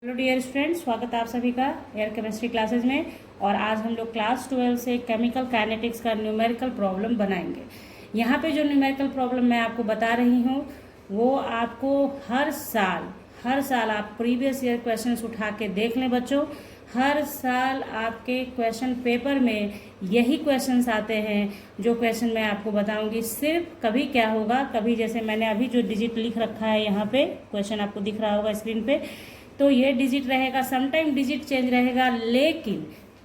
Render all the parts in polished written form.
Hello dear students, स्वागत है आप सभी का एयर केमिस्ट्री क्लासेस में। और आज हम लोग क्लास 12 से केमिकल काइनेटिक्स का न्यूमेरिकल प्रॉब्लम बनाएंगे। यहाँ पे जो न्यूमेरिकल प्रॉब्लम मैं आपको बता रही हूँ वो आपको हर साल आप प्रीवियस ईयर क्वेश्चंस उठा के देख लें बच्चों। हर साल आपके क्वेश्चन पेपर में यही क्वेश्चंस आते हैं जो क्वेश्चन मैं आपको बताऊंगी। सिर्फ कभी क्या होगा, कभी जैसे मैंने अभी जो डिजिट लिख रखा है यहाँ पे, क्वेश्चन आपको दिख रहा होगा स्क्रीन पे, तो ये डिजिट रहेगा, समटाइम डिजिट चेंज रहेगा, लेकिन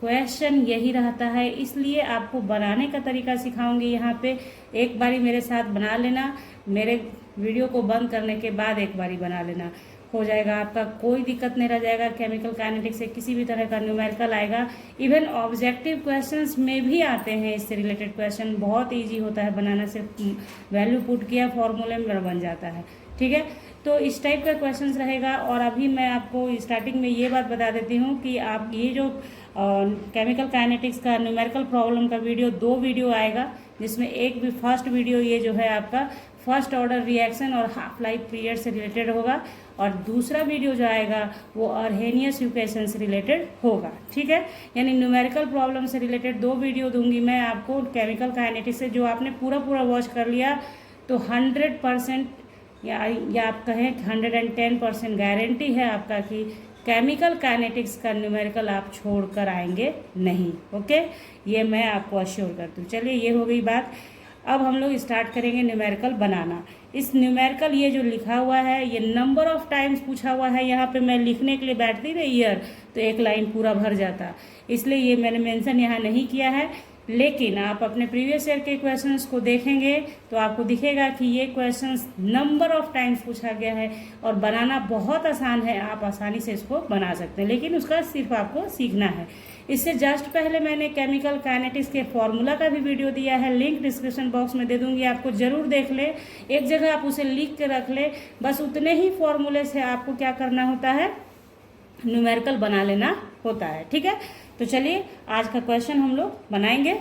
क्वेश्चन यही रहता है। इसलिए आपको बनाने का तरीका सिखाऊंगी यहाँ पे। एक बारी मेरे साथ बना लेना, मेरे वीडियो को बंद करने के बाद एक बारी बना लेना, हो जाएगा आपका, कोई दिक्कत नहीं रह जाएगा। केमिकल काइनेटिक्स से किसी भी तरह का न्यूमेरिकल आएगा, इवन ऑब्जेक्टिव क्वेश्चंस में भी आते हैं इससे रिलेटेड क्वेश्चन। बहुत इजी होता है बनाना, सिर्फ वैल्यू पुट किया, फॉर्मूले में बन जाता है। ठीक है, तो इस टाइप का क्वेश्चंस रहेगा। और अभी मैं आपको स्टार्टिंग में ये बात बता देती हूँ कि आप ये जो केमिकल काइनेटिक्स का न्यूमेरिकल प्रॉब्लम का वीडियो, 2 वीडियो आएगा, जिसमें एक भी फर्स्ट वीडियो ये जो है आपका फर्स्ट ऑर्डर रिएक्शन और हाफ लाइफ पीरियड से रिलेटेड होगा, और दूसरा वीडियो जो आएगा वो अर्हेनियस इक्वेशन से रिलेटेड होगा। ठीक है, यानी न्यूमेरिकल प्रॉब्लम से रिलेटेड 2 वीडियो दूंगी मैं आपको केमिकल काइनेटिक्स से। जो आपने पूरा वॉच कर लिया तो 100% या आप कहें 110% गारंटी है आपका कि केमिकल काइनेटिक्स का न्यूमेरिकल आप छोड़ कर आएंगे नहीं। ओके, ये मैं आपको अश्योर करती हूँ। चलिए, ये हो गई बात। अब हम लोग स्टार्ट करेंगे न्यूमेरिकल बनाना। इस न्यूमेरिकल ये जो लिखा हुआ है, ये नंबर ऑफ टाइम्स पूछा हुआ है। यहाँ पे मैं लिखने के लिए बैठती ना ईयर, तो एक लाइन पूरा भर जाता, इसलिए ये मैंने मेंशन यहाँ नहीं किया है। लेकिन आप अपने प्रीवियस ईयर के क्वेश्चंस को देखेंगे तो आपको दिखेगा कि ये क्वेश्चंस नंबर ऑफ टाइम्स पूछा गया है और बनाना बहुत आसान है। आप आसानी से इसको बना सकते हैं, लेकिन उसका सिर्फ आपको सीखना है। इससे जस्ट पहले मैंने केमिकल काइनेटिक्स के फॉर्मूला का भी वीडियो दिया है, लिंक डिस्क्रिप्शन बॉक्स में दे दूंगी, आपको जरूर देख ले। एक जगह आप उसे लिख के रख ले, बस उतने ही फॉर्मूले से आपको क्या करना होता है, न्यूमेरिकल बना लेना होता है। ठीक है, तो चलिए आज का क्वेश्चन हम लोग बनाएंगे।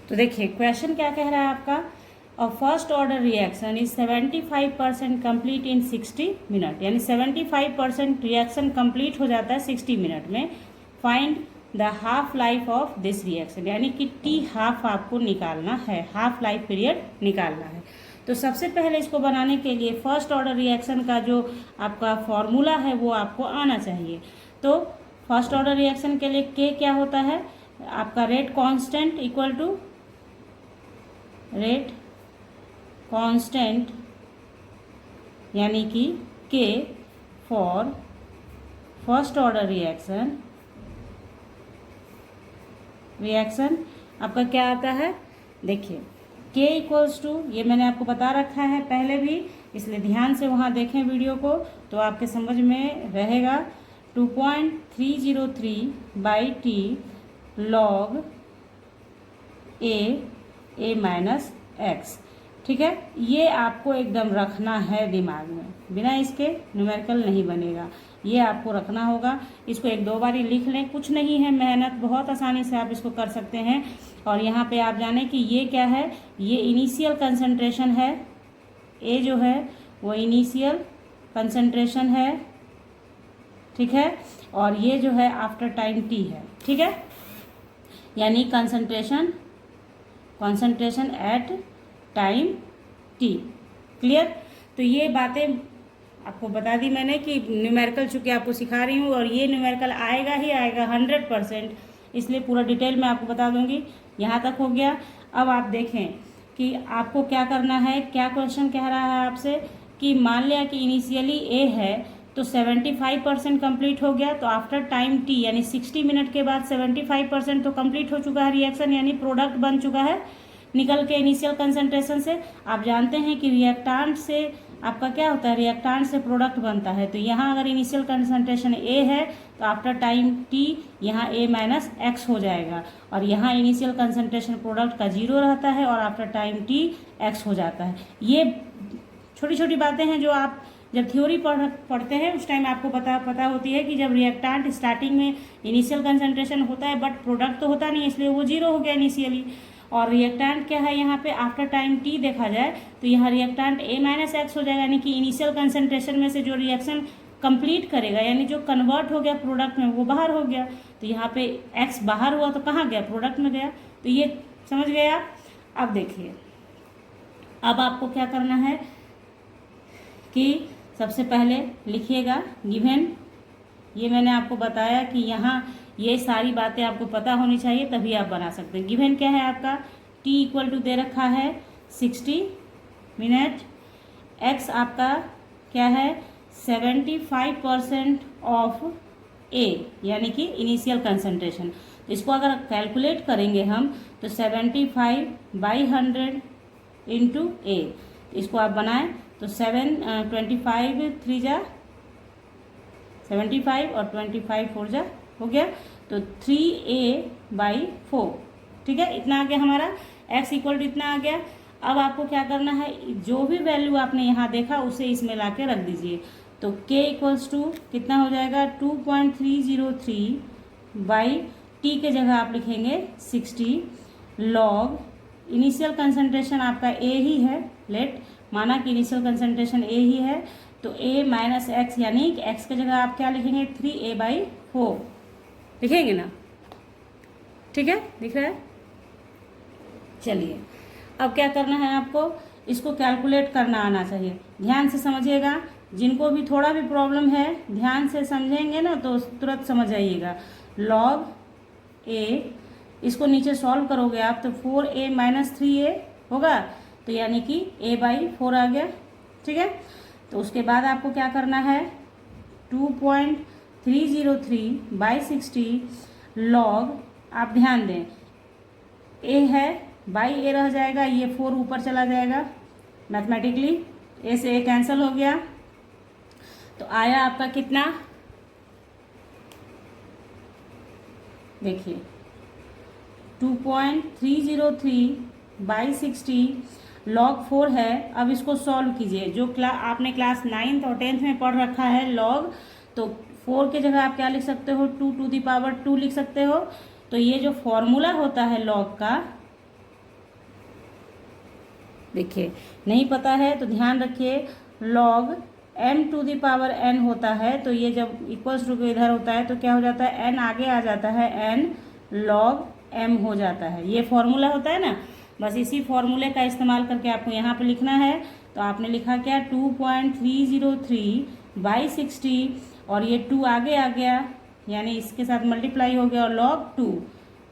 तो देखिए क्वेश्चन क्या कह रहा है आपका, अ first order reaction is 75% complete in 60 minute, यानी 75% रिएक्शन कंप्लीट हो जाता है 60 मिनट में। Find the half life of this reaction, यानी कि टी हाफ आपको निकालना है, हाफ लाइफ पीरियड निकालना है। तो सबसे पहले इसको बनाने के लिए फर्स्ट ऑर्डर रिएक्शन का जो आपका फॉर्मूला है वो आपको आना चाहिए। तो फर्स्ट ऑर्डर रिएक्शन के लिए के क्या होता है आपका, rate constant equal to rate constant, यानी कि के फॉर फर्स्ट ऑर्डर रिएक्शन आपका क्या आता है, देखिए के इक्वल्स टू, ये मैंने आपको बता रखा है पहले भी, इसलिए ध्यान से वहाँ देखें वीडियो को तो आपके समझ में रहेगा। 2.303 by t log A minus x. ठीक है, ये आपको एकदम रखना है दिमाग में, बिना इसके न्यूमेरिकल नहीं बनेगा, ये आपको रखना होगा। इसको 1-2 बारी लिख लें, कुछ नहीं है मेहनत, बहुत आसानी से आप इसको कर सकते हैं। और यहाँ पे आप जाने कि ये क्या है, ये इनिशियल कंसंट्रेशन है, ए जो है वो इनिशियल कंसंट्रेशन है। ठीक है, और ये जो है आफ्टर टाइम टी है। ठीक है, यानी concentration at time t. Clear, तो ये बातें आपको बता दी मैंने कि न्यूमेरिकल चूँकि आपको सिखा रही हूँ और ये न्यूमेरिकल आएगा ही आएगा 100%, इसलिए पूरा डिटेल में आपको बता दूंगी। यहाँ तक हो गया। अब आप देखें कि आपको क्या करना है, क्या क्वेश्चन कह रहा है आपसे कि मान लिया कि इनिशियली ए है तो 75% कंप्लीट हो गया, तो आफ्टर टाइम टी यानी 60 मिनट के बाद 75% तो कंप्लीट हो चुका है रिएक्शन, यानी प्रोडक्ट बन चुका है निकल के इनिशियल कंसंट्रेशन से। आप जानते हैं कि रिएक्टांट से आपका क्या होता है, रिएक्टांट से प्रोडक्ट बनता है। तो यहाँ अगर इनिशियल कंसंट्रेशन ए है तो आफ्टर टाइम टी यहाँ ए माइनस एक्स हो जाएगा, और यहाँ इनिशियल कंसंट्रेशन प्रोडक्ट का 0 रहता है और आफ्टर टाइम टी एक्स हो जाता है। ये छोटी छोटी बातें हैं जो आप जब थ्योरी पढ़ते हैं उस टाइम आपको पता होती है कि जब रिएक्टांट स्टार्टिंग में इनिशियल कंसंट्रेशन होता है बट प्रोडक्ट तो होता नहीं, इसलिए वो 0 हो गया इनिशियली। और रिएक्टांट क्या है यहाँ पे, आफ्टर टाइम टी देखा जाए तो यहाँ रिएक्टांट ए माइनस एक्स हो जाएगा, यानी कि इनिशियल कंसंट्रेशन में से जो रिएक्शन कंप्लीट करेगा, यानी जो कन्वर्ट हो गया प्रोडक्ट में वो बाहर हो गया। तो यहाँ पे x बाहर हुआ तो कहाँ गया, प्रोडक्ट में गया। तो ये समझ गए आप। अब देखिए, अब आपको क्या करना है कि सबसे पहले लिखिएगा गिवन। ये मैंने आपको बताया कि यहाँ ये सारी बातें आपको पता होनी चाहिए, तभी आप बना सकते हैं। गिवन क्या है आपका, t इक्वल टू दे रखा है 60 मिनट, x आपका क्या है 75% ऑफ A, यानी कि इनिशियल कंसंट्रेशन। तो इसको अगर कैलकुलेट करेंगे हम तो 75/100 इंटू A, इसको आप बनाएं तो 25 3 जा 75 और 25 4 जा हो गया, तो 3A/4। ठीक है, इतना आ गया हमारा, x इक्वल टू इतना आ गया। अब आपको क्या करना है, जो भी वैल्यू आपने यहाँ देखा उसे इसमें ला के रख दीजिए। तो k इक्वल्स टू कितना हो जाएगा 2.303/t के जगह आप लिखेंगे 60 लॉग इनिशियल कंसंट्रेशन आपका A ही है, लेट माना कि इनिशियल कंसंट्रेशन A ही है, तो A माइनस एक्स, यानी कि x के जगह आप क्या लिखेंगे 3A/4 लिखेंगे ना। ठीक है, दिख रहा है। चलिए, अब क्या करना है आपको, इसको कैलकुलेट करना आना चाहिए। ध्यान से समझिएगा, जिनको भी थोड़ा भी प्रॉब्लम है ध्यान से समझेंगे ना तो तुरंत समझ आइएगा। लॉग A, इसको नीचे सॉल्व करोगे आप तो 4A माइनस 3A होगा, तो यानी कि A/4 आ गया। ठीक है, तो उसके बाद आपको क्या करना है 2.303/60 लॉग, आप ध्यान दें A है बाई A रह जाएगा, ये 4 ऊपर चला जाएगा मैथमेटिकली, A से A कैंसिल हो गया, तो आया आपका कितना, देखिए 2.303/60 लॉग 4 है। अब इसको सॉल्व कीजिए, जो आपने क्लास 9th और 10th में पढ़ रखा है लॉग, तो 4 के जगह आप क्या लिख सकते हो 2 लिख सकते हो। तो ये जो फॉर्मूला होता है लॉग का, देखिए नहीं पता है तो ध्यान रखिए, लॉग m⁴n होता है, तो ये जब इक्वल्स टू के इधर होता है तो क्या हो जाता है n आगे आ जाता है, n log m हो जाता है। ये फॉर्मूला होता है ना, बस इसी फॉर्मूले का इस्तेमाल करके आपको यहाँ पे लिखना है। तो आपने लिखा क्या 2.303/60 और ये 2 आगे आ गया, यानी इसके साथ मल्टीप्लाई हो गया और log 2।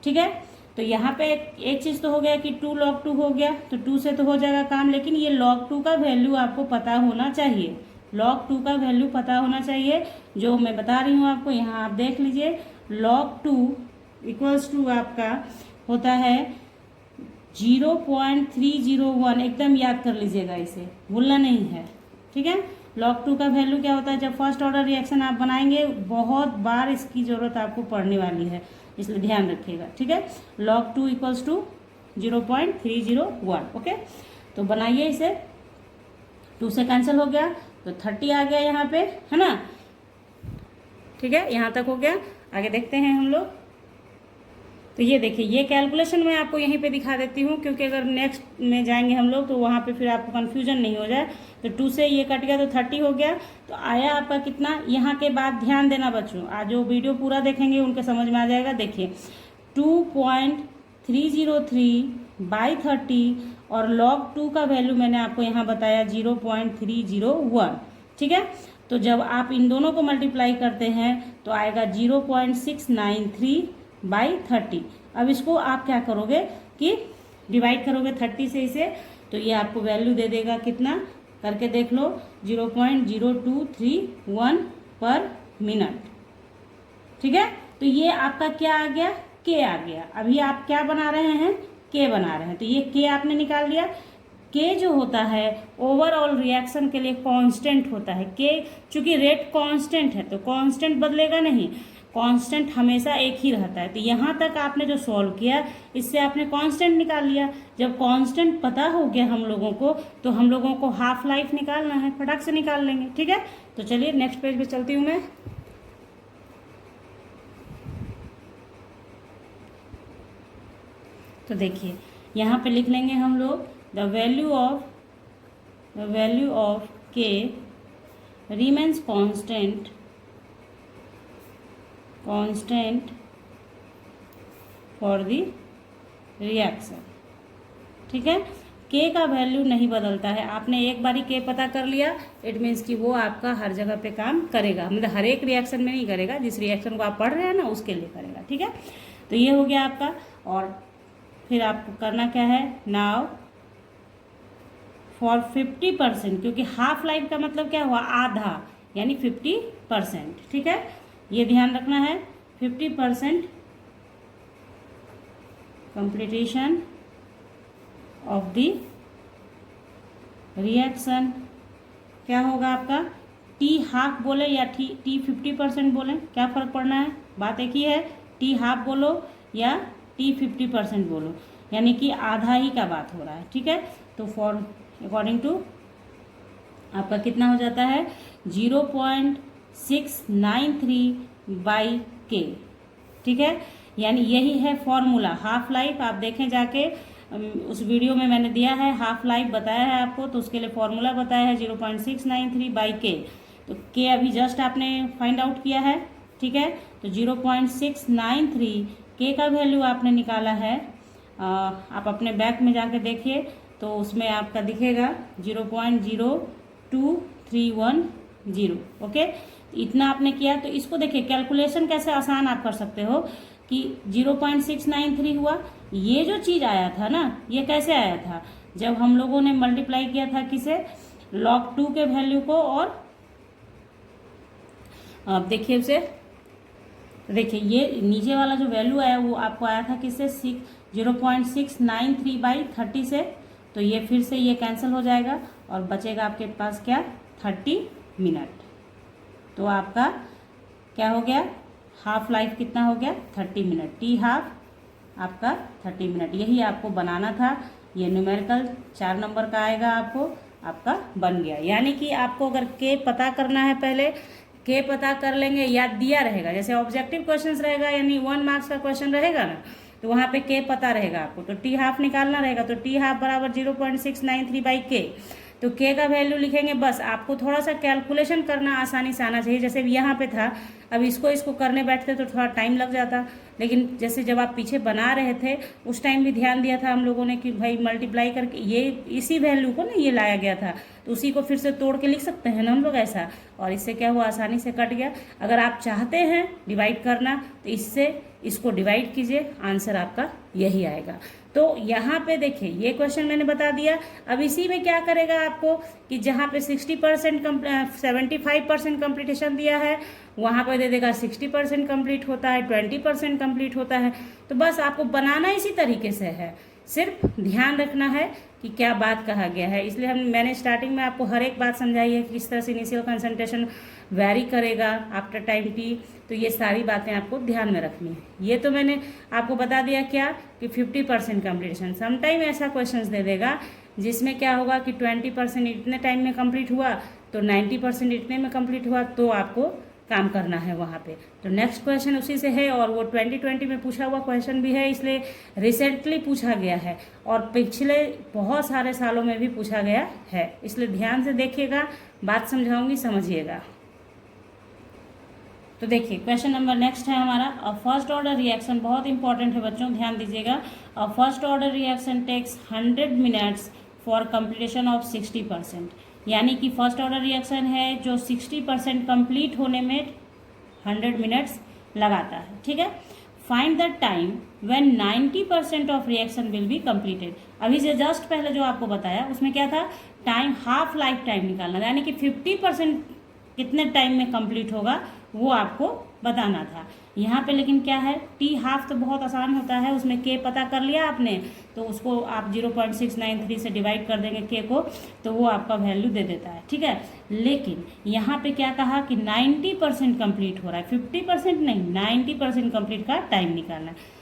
ठीक है, तो यहाँ पे एक चीज़ तो हो गया कि 2 log 2 हो गया, तो 2 से तो हो जाएगा काम, लेकिन ये log 2 का वैल्यू आपको पता होना चाहिए, log 2 का वैल्यू पता होना चाहिए, जो मैं बता रही हूँ आपको। यहाँ आप देख लीजिए, log 2 इक्वल्स टू आपका होता है 0.301, एकदम याद कर लीजिएगा, इसे भूलना नहीं है। ठीक है, log 2 का वैल्यू क्या होता है, जब फर्स्ट ऑर्डर रिएक्शन आप बनाएंगे बहुत बार इसकी ज़रूरत आपको पड़ने वाली है, इसलिए ध्यान रखिएगा। ठीक है, log 2 इक्वल्स टू 0.301। ओके, तो बनाइए इसे, 2 से कैंसिल हो गया तो 30 आ गया यहाँ पे, है ना। ठीक है, यहाँ तक हो गया, आगे देखते हैं हम लोग। तो ये देखिए, ये कैलकुलेशन मैं आपको यहीं पे दिखा देती हूँ, क्योंकि अगर नेक्स्ट में जाएंगे हम लोग तो वहाँ पे फिर आपको कन्फ्यूजन नहीं हो जाए। तो 2 से ये कट गया तो 30 हो गया, तो आया आपका कितना। यहाँ के बाद ध्यान देना बच्चों, आज जो वीडियो पूरा देखेंगे उनके समझ में आ जाएगा। देखिए 2.303/30 और log 2 का वैल्यू मैंने आपको यहाँ बताया 0.301। ठीक है, तो जब आप इन दोनों को मल्टीप्लाई करते हैं तो आएगा 0.693/30। अब इसको आप क्या करोगे कि डिवाइड करोगे 30 से इसे, तो ये आपको वैल्यू दे देगा कितना, करके देख लो 0.0231 पर मिनट। ठीक है, तो ये आपका क्या आ गया, के आ गया। अभी आप क्या बना रहे हैं, के बना रहे हैं, तो ये के आपने निकाल लिया। के जो होता है ओवरऑल रिएक्शन के लिए कांस्टेंट होता है। के चूंकि रेट कांस्टेंट है तो कांस्टेंट बदलेगा नहीं, कांस्टेंट हमेशा एक ही रहता है। तो यहाँ तक आपने जो सॉल्व किया इससे आपने कांस्टेंट निकाल लिया। जब कांस्टेंट पता हो गया हम लोगों को, तो हम लोगों को हाफ लाइफ निकालना है, फटाक से निकाल लेंगे। ठीक है, तो चलिए नेक्स्ट पेज पे चलती हूँ मैं। तो देखिए यहाँ पे लिख लेंगे हम लोग द वैल्यू ऑफ के remains constant for the reaction. ठीक है, के का वैल्यू नहीं बदलता है। आपने एक बारी के पता कर लिया, इट मीन्स कि वो आपका हर जगह पे काम करेगा, मतलब हर एक रिएक्शन में नहीं करेगा, जिस रिएक्शन को आप पढ़ रहे हैं ना उसके लिए करेगा। ठीक है, तो ये हो गया आपका। और फिर आपको करना क्या है, नाउ फॉर 50%, क्योंकि हाफ लाइफ का मतलब क्या हुआ, आधा, यानी 50%। ठीक है, ये ध्यान रखना है, 50% कंप्लीटेशन ऑफ द रिएक्शन। क्या होगा आपका, टी हाफ बोले या टी 50% बोले, क्या फ़र्क पड़ना है, बात एक ही है। टी हाफ बोलो या टी 50% बोलो, यानी कि आधा ही का बात हो रहा है। ठीक है, तो फॉर अकॉर्डिंग टू आपका कितना हो जाता है, 0.693 बाई के। ठीक है, यानी यही है फॉर्मूला हाफ लाइफ। आप देखें जाके, उस वीडियो में मैंने दिया है, हाफ लाइफ बताया है आपको, तो उसके लिए फॉर्मूला बताया है 0.693 बाई के। तो के अभी जस्ट आपने फाइंड आउट किया है। ठीक है, तो 0.693 के का वैल्यू आपने निकाला है। आप अपने बैक में जाके देखिए तो उसमें आपका दिखेगा 0.02310। ओके, इतना आपने किया। तो इसको देखिए, कैलकुलेशन कैसे आसान आप कर सकते हो कि 0.693 हुआ। ये जो चीज़ आया था ना, ये कैसे आया था, जब हम लोगों ने मल्टीप्लाई किया था किसे, log 2 के वैल्यू को। और अब देखिए उसे, देखिए ये नीचे वाला जो वैल्यू आया वो आपको आया था किससे, 0.693 बाई 30 से। तो ये फिर से ये कैंसिल हो जाएगा और बचेगा आपके पास क्या, 30 मिनट। तो आपका क्या हो गया, हाफ लाइफ कितना हो गया, 30 मिनट। टी हाफ आपका 30 मिनट। यही आपको बनाना था। ये न्यूमेरिकल 4 नंबर का आएगा, आपका बन गया। यानी कि आपको अगर के पता करना है, पहले के पता कर लेंगे, याद दिया रहेगा। जैसे ऑब्जेक्टिव क्वेश्चंस रहेगा, यानी 1 मार्क्स का क्वेश्चन रहेगा ना, तो वहाँ पे के पता रहेगा आपको, तो टी हाफ निकालना रहेगा। तो टी हाफ बराबर 0.693 बाई के। तो के का वैल्यू लिखेंगे। बस आपको थोड़ा सा कैलकुलेशन करना आसानी से आना चाहिए। जैसे यहाँ पे था, अब इसको करने बैठते तो थोड़ा टाइम लग जाता, लेकिन जैसे जब आप पीछे बना रहे थे उस टाइम भी ध्यान दिया था हम लोगों ने कि भाई मल्टीप्लाई करके ये इसी वैल्यू को ना ये लाया गया था, तो उसी को फिर से तोड़ के लिख सकते हैं ना हम लोग ऐसा। और इससे क्या हुआ, आसानी से कट गया। अगर आप चाहते हैं डिवाइड करना तो इससे इसको डिवाइड कीजिए, आंसर आपका यही आएगा। तो यहाँ पे देखिए, ये क्वेश्चन मैंने बता दिया। अब इसी में क्या करेगा आपको कि जहाँ पे 60% 75% कंप्लीटेशन दिया है, वहाँ पे दे देगा 60% कंप्लीट होता है, 20% कंप्लीट होता है। तो बस आपको बनाना इसी तरीके से है, सिर्फ ध्यान रखना है कि क्या बात कहा गया है। इसलिए मैंने स्टार्टिंग में आपको हर एक बात समझाई है कि किस तरह से इनिशियल कंसंट्रेशन वैरी करेगा आफ्टर टाइम टी। तो ये सारी बातें आपको ध्यान में रखनी है। ये तो मैंने आपको बता दिया क्या कि 50% कंप्लीटेशन। समटाइम ऐसा क्वेश्चंस दे देगा जिसमें क्या होगा कि 20% इतने टाइम में कंप्लीट हुआ, तो 90% इतने में कंप्लीट हुआ, तो आपको काम करना है वहाँ पे। तो नेक्स्ट क्वेश्चन उसी से है, और वो 2020 में पूछा हुआ क्वेश्चन भी है, इसलिए रिसेंटली पूछा गया है और पिछले बहुत सारे सालों में भी पूछा गया है। इसलिए ध्यान से देखिएगा, बात समझाऊंगी, समझिएगा। तो देखिए क्वेश्चन नंबर नेक्स्ट है हमारा, अ फर्स्ट ऑर्डर रिएक्शन, बहुत इंपॉर्टेंट है बच्चों, ध्यान दीजिएगा। A first order reaction takes 100 minutes for completion of 60%। यानी कि फर्स्ट ऑर्डर रिएक्शन है जो 60% कंप्लीट होने में 100 मिनट्स लगाता है। ठीक है, find the time when 90% of reaction will be completed. अभी से जस्ट पहले जो आपको बताया उसमें क्या था, टाइम, हाफ लाइफ टाइम निकालना, यानी कि 50% कितने टाइम में कंप्लीट होगा वो आपको बताना था। यहाँ पे लेकिन क्या है, टी हाफ तो बहुत आसान होता है, उसमें के पता कर लिया आपने, तो उसको आप 0.693 से डिवाइड कर देंगे के को, तो वो आपका वैल्यू दे देता है। ठीक है, लेकिन यहाँ पे क्या कहा कि 90% कंप्लीट हो रहा है, 50% नहीं, 90% कंप्लीट का टाइम निकालना है।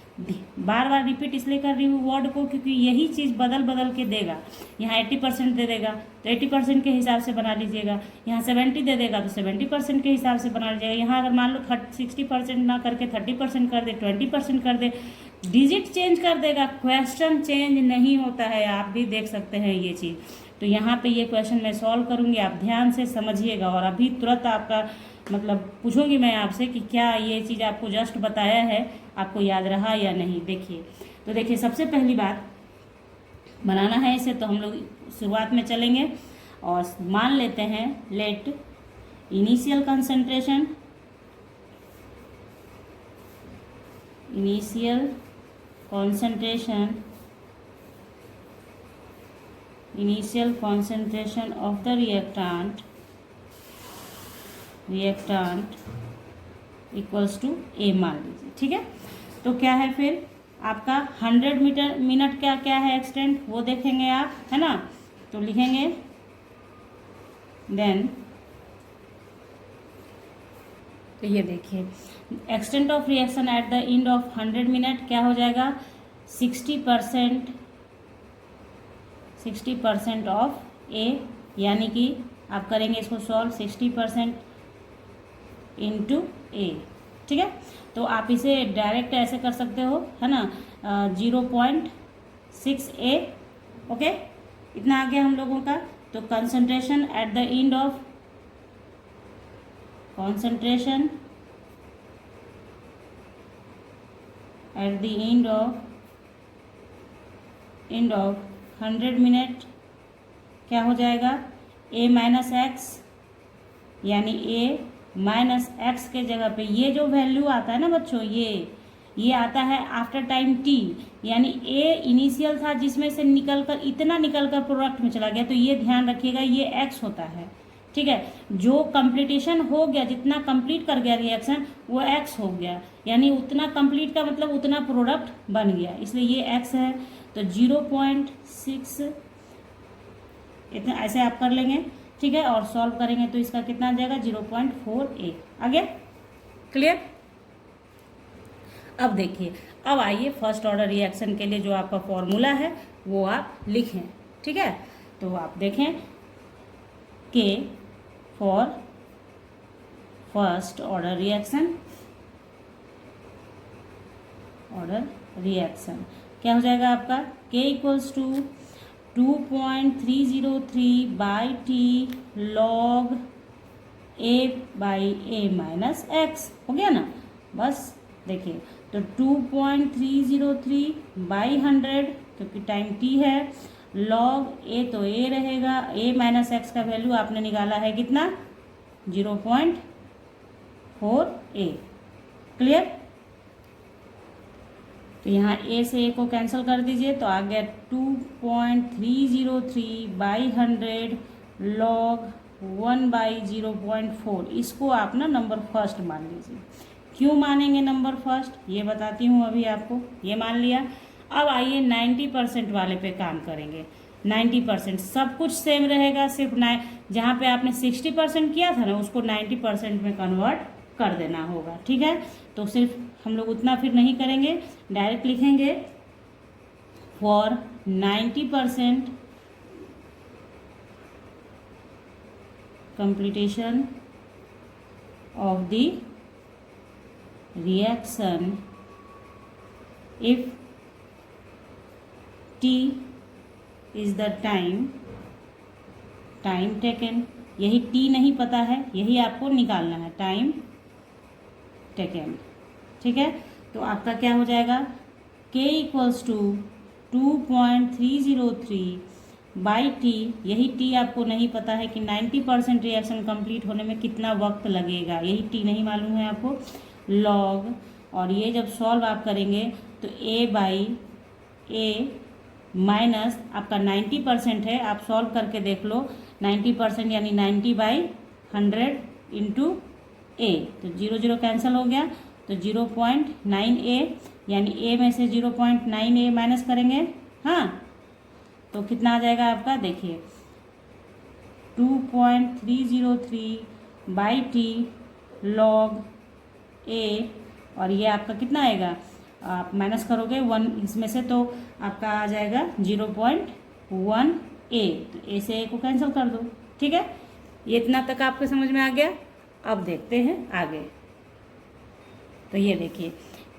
बार बार रिपीट इसलिए कर रही हूँ वर्ड को, क्योंकि यही चीज़ बदल बदल के देगा। यहाँ 80% दे देगा तो 80% के हिसाब से बना लीजिएगा, यहाँ 70 दे देगा तो 70% के हिसाब से बना लीजिएगा। यहाँ अगर मान लो 60% ना करके 30% कर दे, 20% कर दे, डिजिट चेंज कर देगा, क्वेश्चन चेंज नहीं होता है। आप भी देख सकते हैं ये चीज़, तो यहाँ पे ये क्वेश्चन मैं सॉल्व करूँगी, आप ध्यान से समझिएगा। और अभी तुरंत आपका मतलब पूछूंगी मैं आपसे कि क्या ये चीज़ आपको जस्ट बताया है आपको याद रहा या नहीं। देखिए, तो देखिए सबसे पहली बात बनाना है इसे, तो हम लोग शुरुआत में चलेंगे और मान लेते हैं let initial concentration initial concentration of the reactant equals to a मान लीजिए, ठीक है। तो क्या है फिर आपका 100 मिनट क्या क्या है एक्सटेंट वो देखेंगे आप, है ना। तो लिखेंगे देन, तो ये देखिए extent of reaction at the end of 100 minute क्या हो जाएगा 60% ऑफ ए, यानी कि आप करेंगे इसको सॉल्व 60% इंटू ए, ठीक है। तो आप इसे डायरेक्ट ऐसे कर सकते हो, है ना, 0.6 ए, ओके। इतना आ गया हम लोगों का। तो concentration at the end of end of 100 minute क्या हो जाएगा a माइनस एक्स, यानी a माइनस एक्स के जगह पे ये जो वैल्यू आता है ना बच्चों, ये आता है आफ्टर टाइम t, यानी a इनिशियल था जिसमें से निकलकर प्रोडक्ट में चला गया, तो ये ध्यान रखिएगा ये x होता है, ठीक है। जो कंप्लीटेशन हो गया, जितना कंप्लीट कर गया रिएक्शन वो x हो गया, यानी उतना कंप्लीट का मतलब उतना प्रोडक्ट बन गया, इसलिए ये x है। तो 0.6 इतना ऐसे आप कर लेंगे, ठीक है। और सॉल्व करेंगे तो इसका कितना आ जाएगा 0.4a आ गया, क्लियर। अब देखिए, अब आइए फर्स्ट ऑर्डर रिएक्शन के लिए जो आपका फॉर्मूला है वो आप लिखें, ठीक है। तो आप देखें के फॉर फर्स्ट ऑर्डर रिएक्शन क्या हो जाएगा आपका k equals to 2.303 by t log a by a minus x, हो गया ना। बस देखिए, तो 2.303 बाई 100 क्योंकि टाइम टी है, लॉग ए तो ए रहेगा, ए माइनस एक्स का वैल्यू आपने निकाला है कितना 0.4a, क्लियर। तो यहाँ a से a को कैंसिल कर दीजिए, तो आ गया 2.303 बाई 100 लॉग 1 बाई 0.4। इसको आप ना नंबर फर्स्ट मान लीजिए। क्यों मानेंगे नंबर फर्स्ट ये बताती हूँ अभी आपको। ये मान लिया। अब आइए 90% वाले पे काम करेंगे। 90% सब कुछ सेम रहेगा, सिर्फ जहाँ पे आपने 60% किया था ना उसको 90% में कन्वर्ट कर देना होगा, ठीक है। तो सिर्फ हम लोग उतना फिर नहीं करेंगे, डायरेक्ट लिखेंगे for 90% completion of the reaction if t is the time taken. यही t नहीं पता है, यही आपको निकालना है, टाइम टेकन, ठीक है। तो आपका क्या हो जाएगा k equals to 2.303 by t. यही t आपको नहीं पता है कि 90% रिएक्शन कंप्लीट होने में कितना वक्त लगेगा, यही t नहीं मालूम है आपको, लॉग। और ये जब सॉल्व आप करेंगे तो a बाई a माइनस आपका 90% है, आप सॉल्व करके देख लो 90% यानी 90/100 इंटू a, तो 0 कैंसिल हो गया, तो 0.9a यानी a में से 0.9a माइनस करेंगे, हाँ, तो कितना आ जाएगा आपका देखिए 2.303 बाई टी लॉग a, और ये आपका कितना आएगा आप माइनस करोगे 1 इसमें से तो आपका आ जाएगा 0.1a, तो a से a को कैंसिल कर दो, ठीक है। ये इतना तक आपको समझ में आ गया। अब देखते हैं आगे। तो ये देखिए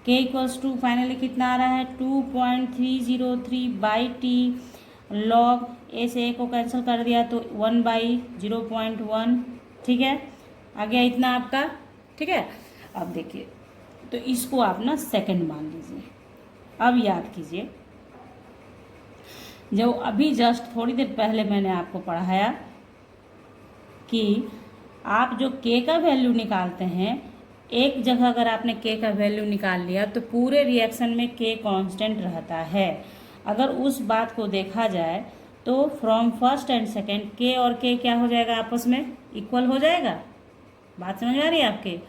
k इक्वल्स टू फाइनली कितना आ रहा है 2.303 बाई टी लॉग ए से ए को कैंसिल कर दिया तो 1/0.1, ठीक है, आ गया इतना आपका, ठीक है। अब देखिए, तो इसको आप ना सेकंड मान लीजिए। अब याद कीजिए, जो अभी जस्ट थोड़ी देर पहले मैंने आपको पढ़ाया कि आप जो के का वैल्यू निकालते हैं, एक जगह अगर आपने के का वैल्यू निकाल लिया तो पूरे रिएक्शन में के कांस्टेंट रहता है। अगर उस बात को देखा जाए तो फ्रॉम फर्स्ट एंड सेकेंड के और के क्या हो जाएगा, आपस में इक्वल हो जाएगा। बात समझ आ रही है आपके?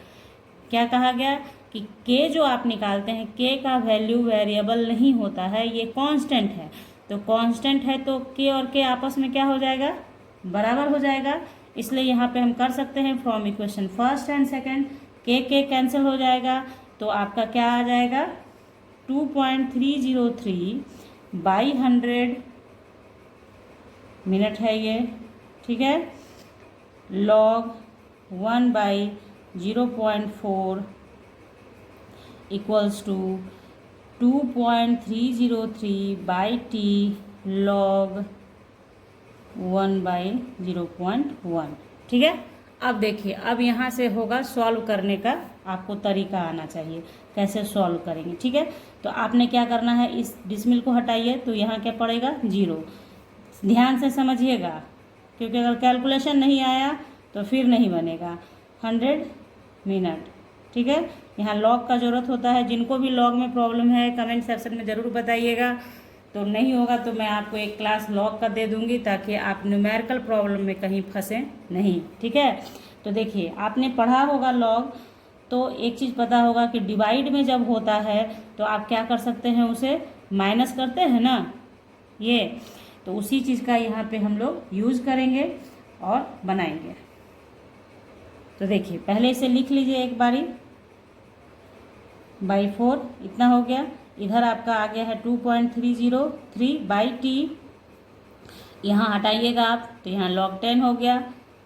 क्या कहा गया कि के जो आप निकालते हैं, के का वैल्यू वेरिएबल नहीं होता है, ये कांस्टेंट है। तो कांस्टेंट है तो के और के आपस में क्या हो जाएगा, बराबर हो जाएगा। इसलिए यहाँ पे हम कर सकते हैं from equation first and second, के कैंसिल हो जाएगा तो आपका क्या आ जाएगा, 2.303/100 मिनट है ये, ठीक है। Log 1/0.4 equals to 2.303/t log 1/0.1, ठीक है। अब देखिए, अब यहाँ से होगा सॉल्व करने का आपको तरीका आना चाहिए, कैसे सॉल्व करेंगे, ठीक है। तो आपने क्या करना है, इस डिसमिल को हटाइए तो यहाँ क्या पड़ेगा, 0। ध्यान से समझिएगा, क्योंकि अगर कैलकुलेशन नहीं आया तो फिर नहीं बनेगा। 100 मिनट, ठीक है। यहाँ लॉग का ज़रूरत होता है। जिनको भी लॉग में प्रॉब्लम है कमेंट सेक्शन में ज़रूर बताइएगा। तो नहीं होगा तो मैं आपको एक क्लास लॉग का दे दूंगी, ताकि आप न्यूमेरिकल प्रॉब्लम में कहीं फंसे नहीं, ठीक है। तो देखिए, आपने पढ़ा होगा लॉग, तो एक चीज़ पता होगा कि डिवाइड में जब होता है तो आप क्या कर सकते हैं, उसे माइनस करते हैं ना, ये तो उसी चीज़ का यहाँ पे हम लोग यूज़ करेंगे और बनाएंगे। तो देखिए, पहले इसे लिख लीजिए एक बारी, 4 इतना हो गया। इधर आपका आ गया है 2.303/t, यहाँ हटाइएगा आप तो यहाँ log 10 हो गया,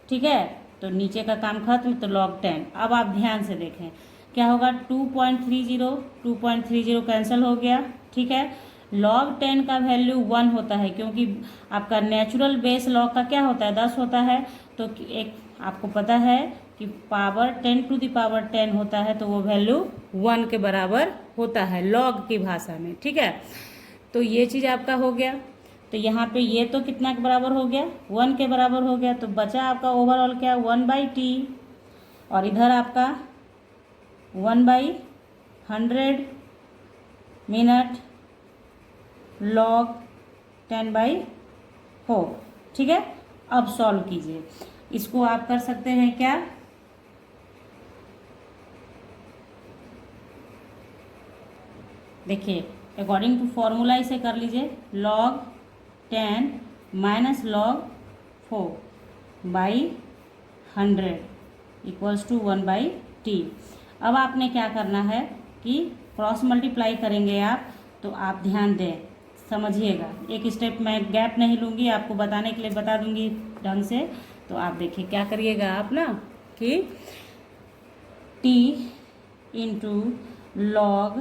ठीक है। तो नीचे का काम खत्म, तो log 10। अब आप ध्यान से देखें क्या होगा, 2.30 कैंसिल हो गया, ठीक है। log 10 का वैल्यू 1 होता है, क्योंकि आपका नेचुरल बेस log का क्या होता है, 10 होता है। तो एक आपको पता है कि पावर 10⁻10 होता है, तो वो वैल्यू 1 के बराबर होता है लॉग की भाषा में, ठीक है। तो ये चीज़ आपका हो गया। तो यहाँ पे ये तो कितना के बराबर हो गया, 1 के बराबर हो गया। तो बचा आपका ओवरऑल क्या, 1/t, और इधर आपका 1/100 मिनट लॉग 10/4, ठीक है। अब सॉल्व कीजिए, इसको आप कर सकते हैं क्या, देखिए अकॉर्डिंग टू फॉर्मूला इसे कर लीजिए, log 10 minus log 4/100 equals to 1/t। अब आपने क्या करना है कि क्रॉस मल्टीप्लाई करेंगे आप, तो आप ध्यान दें, समझिएगा। एक स्टेप मैं गैप नहीं लूँगी, आपको बताने के लिए बता दूँगी ढंग से। तो आप देखिए क्या करिएगा आप ना, कि t into log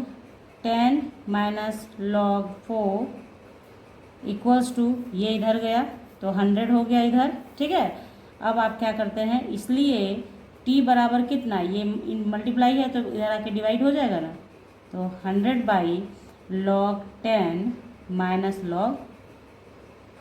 10 minus log 4 equals to, ये इधर गया तो 100 हो गया इधर, ठीक है। अब आप क्या करते हैं, इसलिए t बराबर कितना, ये मल्टीप्लाई है तो इधर आके डिवाइड हो जाएगा ना, तो 100/log 10 माइनस log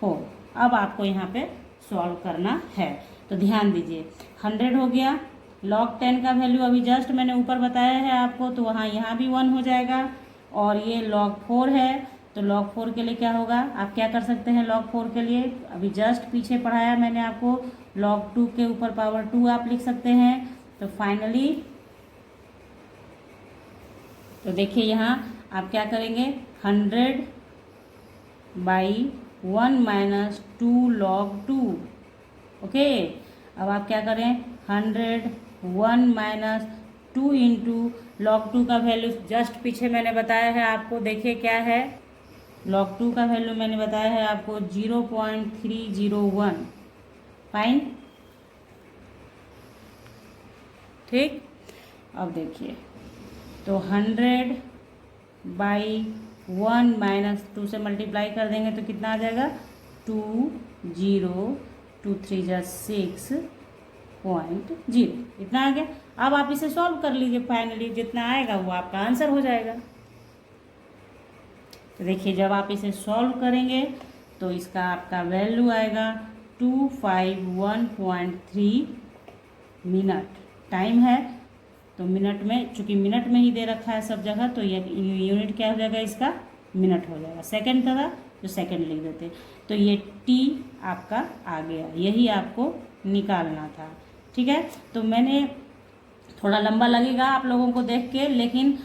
4। अब आपको यहाँ पे सॉल्व करना है, तो ध्यान दीजिए, 100 हो गया, log 10 का वैल्यू अभी जस्ट मैंने ऊपर बताया है आपको, तो वहाँ यहाँ भी 1 हो जाएगा। और ये log 4 है, तो log 4 के लिए क्या होगा, आप क्या कर सकते हैं, log 4 के लिए अभी जस्ट पीछे पढ़ाया मैंने आपको, log 2 के ऊपर पावर 2 आप लिख सकते हैं। तो फाइनली, तो देखिए यहाँ आप क्या करेंगे, 100/1 माइनस 2 log 2, ओके। अब आप क्या करें, 101 माइनस 2 इंटू log 2 का वैल्यू जस्ट पीछे मैंने बताया है आपको, देखिए क्या है, log 2 का वैल्यू मैंने बताया है आपको 0.301, फाइन, ठीक। अब देखिए, तो 100/1 माइनस 2 से मल्टीप्लाई कर देंगे तो कितना आ जाएगा, 2.023 इतना आ गया। अब आप इसे सॉल्व कर लीजिए, फाइनली जितना आएगा वो आपका आंसर हो जाएगा। तो देखिए जब आप इसे सॉल्व करेंगे तो इसका आपका वैल्यू आएगा 251.3 मिनट। टाइम है तो मिनट में, चूँकि मिनट में ही दे रखा है सब जगह, तो ये यूनिट क्या हो जाएगा, इसका मिनट हो जाएगा। सेकंड का था तो सेकंड लिख देते। तो ये टी आपका आ गया, यही आपको निकालना था। ठीक है, तो मैंने थोड़ा लंबा लगेगा आप लोगों को देख के, लेकिन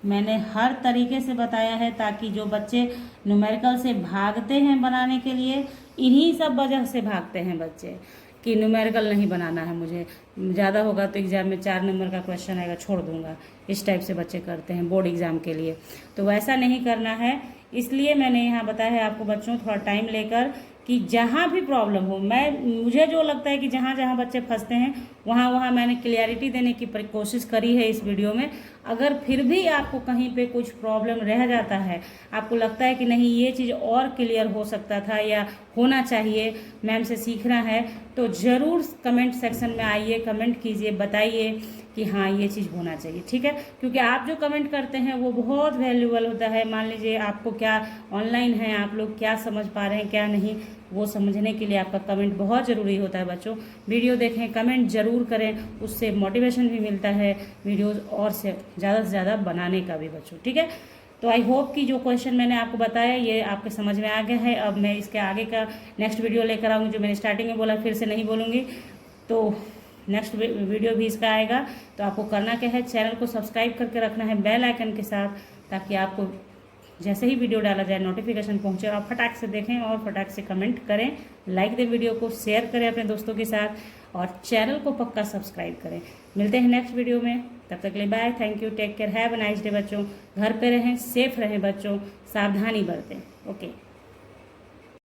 मैंने हर तरीके से बताया है ताकि जो बच्चे न्यूमेरिकल से भागते हैं बनाने के लिए, इन्हीं सब वजह से भागते हैं बच्चे कि न्यूमेरिकल नहीं बनाना है मुझे, ज़्यादा होगा तो एग्ज़ाम में 4 नंबर का क्वेश्चन आएगा, छोड़ दूंगा, इस टाइप से बच्चे करते हैं बोर्ड एग्ज़ाम के लिए। तो वैसा नहीं करना है, इसलिए मैंने यहाँ बताया है आपको बच्चों थोड़ा टाइम लेकर कि जहाँ भी प्रॉब्लम हो, मुझे जो लगता है कि जहाँ जहाँ बच्चे फंसते हैं वहाँ वहाँ मैंने क्लियरिटी देने की कोशिश करी है इस वीडियो में। अगर फिर भी आपको कहीं पे कुछ प्रॉब्लम रह जाता है, आपको लगता है कि नहीं ये चीज़ और क्लियर हो सकता था या होना चाहिए, मैम से सीखना है, तो ज़रूर कमेंट सेक्शन में आइए, कमेंट कीजिए, बताइए कि हाँ ये चीज़ होना चाहिए। ठीक है, क्योंकि आप जो कमेंट करते हैं वो बहुत वैल्यूबल होता है। मान लीजिए आपको क्या ऑनलाइन है, आप लोग क्या समझ पा रहे हैं क्या नहीं, वो समझने के लिए आपका कमेंट बहुत ज़रूरी होता है। बच्चों वीडियो देखें, कमेंट ज़रूर करें, उससे मोटिवेशन भी मिलता है वीडियोज़ और से ज़्यादा बनाने का भी बच्चों। ठीक है, तो आई होप कि जो क्वेश्चन मैंने आपको बताया ये आपके समझ में आ गया है। अब मैं इसके आगे का नेक्स्ट वीडियो लेकर आऊँगी, जो मैंने स्टार्टिंग में बोला फिर से नहीं बोलूँगी, तो नेक्स्ट वीडियो भी इसका आएगा। तो आपको करना क्या है, चैनल को सब्सक्राइब करके रखना है बेल आइकन के साथ, ताकि आपको जैसे ही वीडियो डाला जाए नोटिफिकेशन पहुंचे और आप फटाक से देखें और फटाक से कमेंट करें, लाइक दें, वीडियो को शेयर करें अपने दोस्तों के साथ और चैनल को पक्का सब्सक्राइब करें। मिलते हैं नेक्स्ट वीडियो में, तब तक के लिए bye, thank you, take care, have a nice day बच्चों। घर पे रहें, सेफ रहें बच्चों, सावधानी बरतें। ओके।